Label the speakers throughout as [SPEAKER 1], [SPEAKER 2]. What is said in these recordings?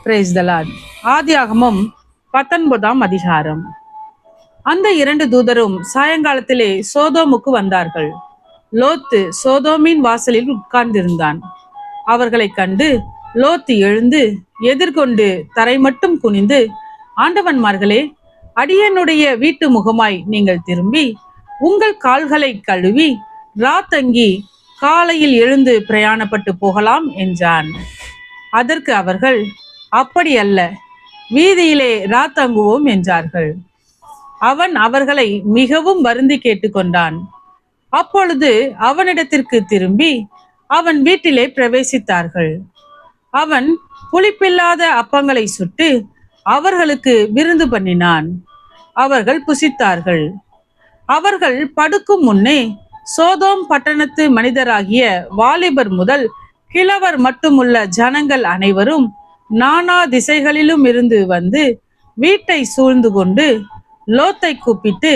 [SPEAKER 1] Praise the Lord. ஆதியாகமம் 19ஆம் அதிகாரம். அந்த 2 தூதரும் சாயங்காலத்திலே சோதோமுக்கு வந்தார்கள். லோத்து சோதோமின் வாசலில் உட்கார்ந்திருந்தான். அவர்களை கண்டு லோத்து எழுந்து எதிர்கொண்டு தரை மட்டும் குனிந்து, ஆண்டவன்மார்களே, அடியனுடைய வீட்டு முகமாய் நீங்கள் திரும்பி உங்கள் கால்களை கழுவி ராத்தங்கி காலையில் எழுந்து பிரயாணப்பட்டு போகலாம் என்றான். அதற்கு அவர்கள், அப்படி அல்ல, வீதியிலே ராத்தங்குவோம் என்றார்கள். அவன் அவர்களை மிகவும் வருந்தி கேட்டுக்கொண்டான். அப்பொழுது அவனிடத்திற்கு திரும்பி அவன் வீட்டிலே பிரவேசித்தார்கள். அவன் புளிப்பில்லாத அப்பங்களை சுட்டு அவர்களுக்கு விருந்து பண்ணினான். அவர்கள் புசித்தார்கள். அவர்கள் படுக்கும் முன்னே சோதோம் பட்டணத்து மனிதராகிய வாலிபர் முதல் கிழவர் மட்டுமுள்ள ஜனங்கள் அனைவரும் நானா திசைகளிலும் இருந்து வந்து வீட்டை சூழ்ந்து கொண்டு லோத்தை கூப்பிட்டு,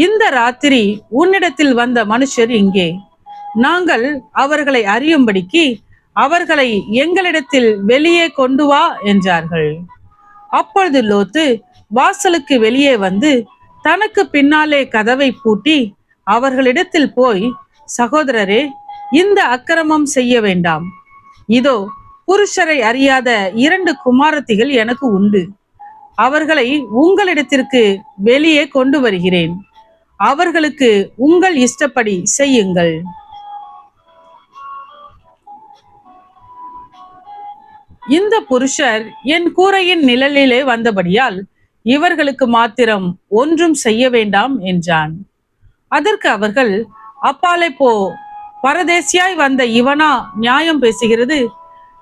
[SPEAKER 1] இந்த ராத்திரி உன்னிடத்தில் வந்த மனுஷர் இங்கே, நாங்கள் அவர்களை அறியும்படிக்கு அவர்களை எங்களிடத்தில் வெளியே கொண்டு வா என்றார்கள். அப்பொழுது லோத்து வாசலுக்கு வெளியே வந்து தனக்கு பின்னாலே கதவை பூட்டி அவர்களிடத்தில் போய், சகோதரரே, இந்த அக்கிரமம் செய்ய வேண்டாம். இதோ புருஷரை அறியாத 2 குமாரத்திகள் எனக்கு உண்டு. அவர்களை உங்களிடத்திற்கு வெளியே கொண்டு வருகிறேன். அவர்களுக்கு உங்கள் இஷ்டப்படி செய்யுங்கள். இந்த புருஷர் என் கூரையின் நிழலிலே வந்தபடியால் இவர்களுக்கு மாத்திரம் ஒன்றும் செய்ய வேண்டாம் என்றான். அதற்கு அவர்கள், அப்பாலே போ, பரதேசியாய் வந்த இவனா நியாயம் பேசுகிறது?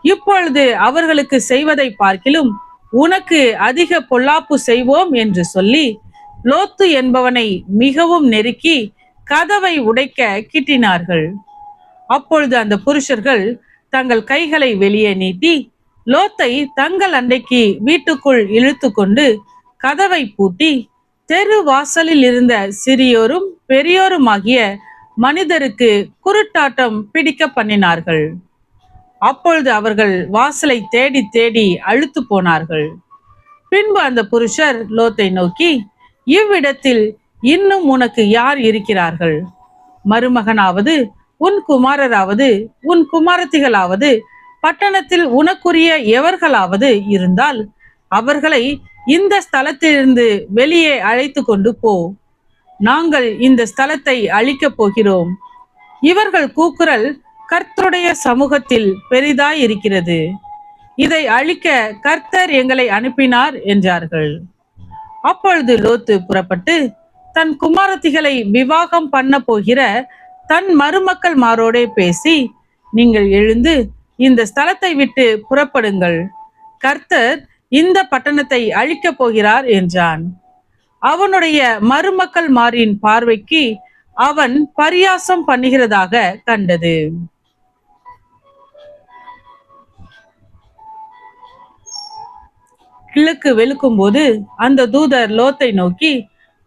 [SPEAKER 1] இப்பொழுது அவர்களுக்கு செய்வதை பார்க்கிலும் உனக்கு அதிக பொல்லாப்பு செய்வோம் என்று சொல்லி லோத்து என்பவனை மிகவும் நெருக்கி கதவை உடைக்க கிட்டினார்கள். அப்பொழுது அந்த புருஷர்கள் தங்கள் கைகளை வெளியே நீட்டி லோத்தை தங்கள் அண்டைக்கு வீட்டுக்குள் இழுத்து கொண்டு கதவை பூட்டி தெரு வாசலில் இருந்த சிறியோரும் பெரியோருமாகிய மனிதருக்கு குருட்டாட்டம் பிடிக்க பண்ணினார்கள். அப்பொழுது அவர்கள் வாசலை தேடி தேடி அழுத்து போனார்கள். பின்பு அந்த புருஷர் லோத்தை நோக்கி, இவ்விடத்தில் இன்னும் உனக்கு யார் இருக்கிறார்கள்? மருமகனாவது உன் குமாரராவது உன் குமாரத்திகளாவது பட்டணத்தில் உனக்குரிய எவர்களாவது இருந்தால் அவர்களை இந்த ஸ்தலத்திலிருந்து வெளியே அழைத்து கொண்டு போ. நாங்கள் இந்த ஸ்தலத்தை அழிக்கப் போகிறோம். இவர்கள் கூக்குரல் கர்த்தருடைய சமூகத்தில் பெரிதாய் இருக்கிறது. இதை அழிக்க கர்த்தர் எங்களை அனுப்பினார் என்றார்கள். அப்பொழுது லோத்து புறப்பட்டு தன் குமாரத்திகளை விவாகம் பண்ண போகிற தன் மருமக்கள் மாரோடே பேசி, நீங்கள் எழுந்து இந்த ஸ்தலத்தை விட்டு புறப்படுங்கள். கர்த்தர் இந்த பட்டணத்தை அழிக்கப் போகிறார் என்றான். அவனுடைய மருமக்கள் மாரின் பார்வைக்கு அவன் பரியாசம் பண்ணுகிறதாக கண்டது. கிழக்கு வெளுக்கும் போது அந்த தூதர் லோத்தை நோக்கி,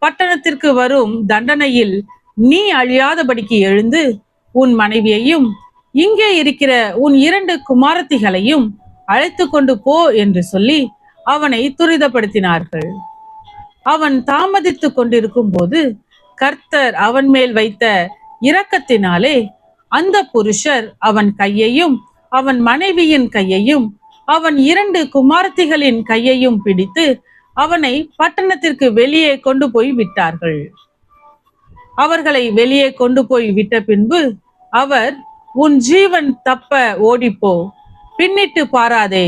[SPEAKER 1] பட்டணத்திற்கு வரும் தண்டனையில் நீ அழியாதபடிக்கு எழுந்து உன் மனைவியையும் இங்கே இருக்கிற உன் 2 குமாரத்திகளையும் அழைத்து கொண்டு போ என்று சொல்லி அவனை துரிதப்படுத்தினார்கள். அவன் தாமதித்து கொண்டிருக்கும் போது கர்த்தர் அவன் மேல் வைத்த இரக்கத்தினாலே அந்த புருஷர் அவன் கையையும் அவன் மனைவியின் கையையும் அவன் 2 குமாரத்திகளின் கையையும் பிடித்து அவனை பட்டணத்திற்கு வெளியே கொண்டு போய் விட்டார்கள். அவர்களை வெளியே கொண்டு போய் விட்ட பின்பு அவர், உன் ஜீவன் தப்ப ஓடிப்போ, பின்னிட்டு பாராதே,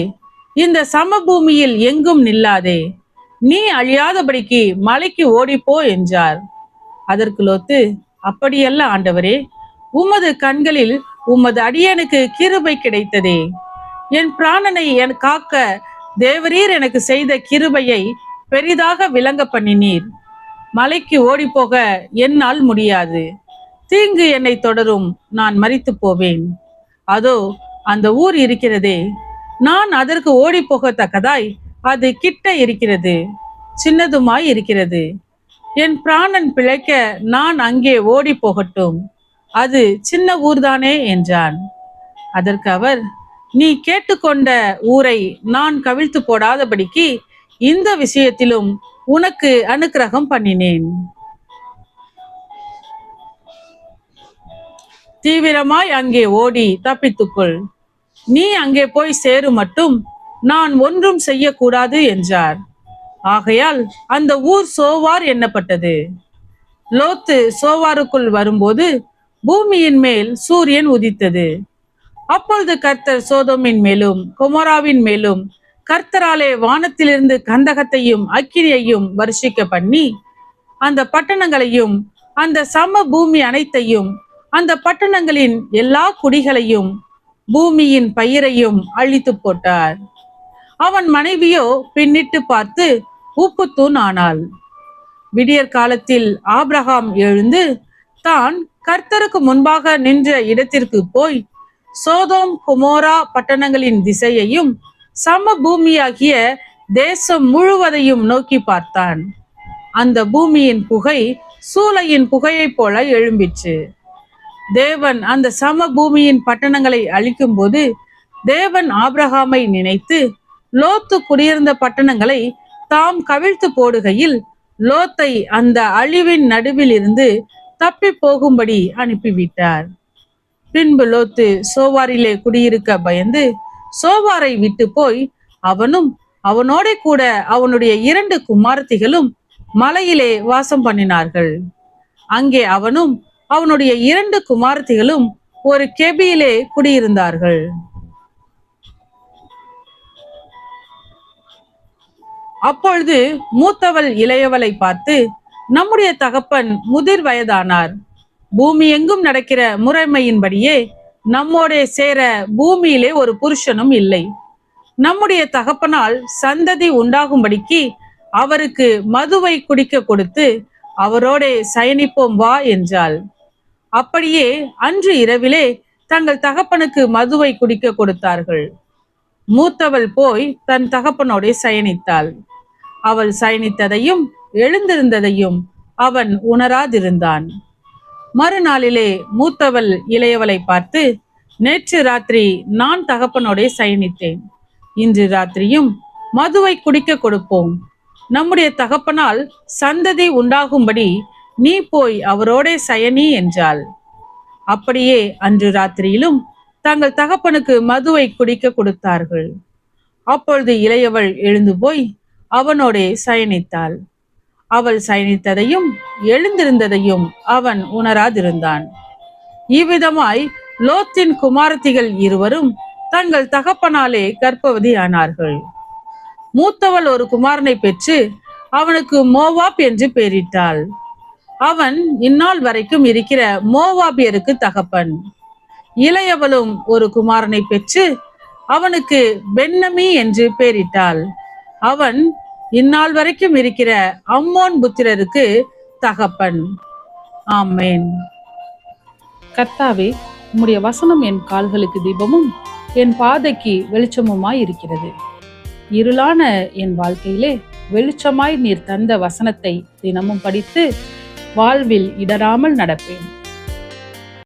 [SPEAKER 1] இந்த சமபூமியில் எங்கும் நில்லாதே, நீ அழியாதபடிக்கு மலைக்கு ஓடிப்போ என்றார். அதற்கு லோத்து, அப்படியல்ல ஆண்டவரே, உமது கண்களில் உமது அடியனுக்கு கிருபை கிடைத்ததே. என் பிராணனை காக்க தேவரீர் எனக்கு செய்த கிருபையை பெரிதாக விளங்க பண்ணினீர். மலைக்கு ஓடிப்போக என்னால் முடியாது. தீங்கு என்னை தொடரும், நான் மரித்து போவேன். அதோ அந்த ஊர் இருக்கிறதே, நான் அதற்கு ஓடி போகத்தக்கதாய் அது கிட்ட இருக்கிறது, சின்னதுமாய் இருக்கிறது. என் பிராணன் பிழைக்க நான் அங்கே ஓடி போகட்டும், அது சின்ன ஊர்தானே என்றான். அதற்கு அவர், நீ கேட்டுக்கொண்ட ஊரை நான் கவிழ்த்து போடாதபடிக்கு இந்த விஷயத்திலும் உனக்கு அனுக்கிரகம் பண்ணினேன். தீவிரமாய் அங்கே ஓடி தப்பித்துக்கொள். நீ அங்கே போய் சேரு மட்டும் நான் ஒன்றும் செய்யக்கூடாது என்றார். ஆகையால் அந்த ஊர் சோவார் எண்ணப்பட்டது. லோத்து சோவாருக்குள் வரும்போது பூமியின் மேல் சூரியன் உதித்தது. அப்பொழுது கர்த்தர் சோதோமின் மேலும் கொமோராவின் மேலும் கர்த்தராலே வானத்திலிருந்து கந்தகத்தையும் அக்கினியையும் வருஷிக்க பண்ணி அந்த பட்டணங்களையும் அந்த சம பூமி அனைத்தையும் அந்த பட்டணங்களின் எல்லா குடிகளையும் பூமியின் பயிரையும் அழித்து போட்டார். அவன் மனைவியோ பின்னிட்டு பார்த்து உப்புத்தூண் ஆனாள். விடியற் காலத்தில் ஆபிரகாம் எழுந்து தான் கர்த்தருக்கு முன்பாக நின்ற இடத்திற்கு போய் சோதோம் கொமோரா பட்டணங்களின் திசையையும் சம பூமியாகிய தேசம் முழுவதையும் நோக்கி பார்த்தான். அந்த பூமியின் புகை சூளையின் புகையைப் போல எழும்பிற்று. தேவன் அந்த சம பூமியின் பட்டணங்களை அழிக்கும் போது தேவன் ஆபிரகாமை நினைத்து லோத்து குடியிருந்த பட்டணங்களை தாம் கவிழ்த்து போடுகையில் லோத்தை அந்த அழிவின் நடுவில் இருந்து தப்பி போகும்படி அனுப்பிவிட்டார். பின்பு லோத்து சோவாரிலே குடியிருக்க பயந்து சோவாரை விட்டு போய் அவனும் அவனோட கூட அவனுடைய 2 குமாரத்திகளும் மலையிலே வாசம் பண்ணினார்கள். அங்கே அவனும் அவனுடைய 2 குமாரத்திகளும் ஒரு கெபியிலே குடியிருந்தார்கள். அப்பொழுது மூத்தவள் இளையவளை பார்த்து, நம்முடைய தகப்பன் முதிர் வயதானார். பூமி எங்கும் நடக்கிற முறைமையின்படியே நம்மோட சேர பூமியிலே ஒரு புருஷனும் இல்லை. நம்முடைய தகப்பனால் சந்ததி உண்டாகும்படிக்கு அவருக்கு மதுவை குடிக்க கொடுத்து அவரோட சயனிப்போம் வா என்றாள். அப்படியே அன்று இரவிலே தங்கள் தகப்பனுக்கு மதுவை குடிக்க கொடுத்தார்கள். மூத்தவள் போய் தன் தகப்பனோட சயனித்தாள். அவள் சயனித்ததையும் எழுந்திருந்ததையும் அவன் உணராதிருந்தான். மறுநாளிலே மூத்தவள் இளையவளை பார்த்து, நேற்று ராத்திரி நான் தகப்பனோட சயனித்தேன். இன்று ராத்திரியும் மதுவை குடிக்க கொடுப்போம். நம்முடைய தகப்பனால் சந்ததி உண்டாகும்படி நீ போய் அவரோட சயனி என்றாள். அப்படியே அன்று ராத்திரியிலும் தங்கள் தகப்பனுக்கு மதுவை குடிக்க கொடுத்தார்கள். அப்பொழுது இளையவள் எழுந்து போய் அவனோட சயனித்தாள். அவள் சயனித்ததையும் எழுந்திருந்ததையும் அவன் உணராதிருந்தான். இவ்விதமாய் லோத்தின் குமாரத்திகள் இருவரும் தங்கள் தகப்பனாலே கர்ப்பவதி ஆனார்கள். மூத்தவள் ஒரு குமாரனை பெற்று அவனுக்கு மோவாப் என்று பெயரிட்டாள். அவன் இந்நாள் வரைக்கும் இருக்கிற மோவாபியருக்கு தகப்பன். இளையவளும் ஒரு குமாரனை பெற்று அவனுக்கு பென்னமி என்று பெயரிட்டாள். அவன் இந்நாள் வரைக்கும் இருக்கிற அம்மோன் புத்திரருக்கு தகப்பன். ஆமேன். கர்த்தாவே, உம்முடைய வசனம் என் கால்களுக்கு தீபமும் என் பாதைக்கு வெளிச்சமுமாய் இருக்கிறது. இருளான என் வாழ்க்கையிலே வெளிச்சமாய் நீர் தந்த வசனத்தை தினமும் படித்து வாழ்வில் இடராமல் நடப்பேன்.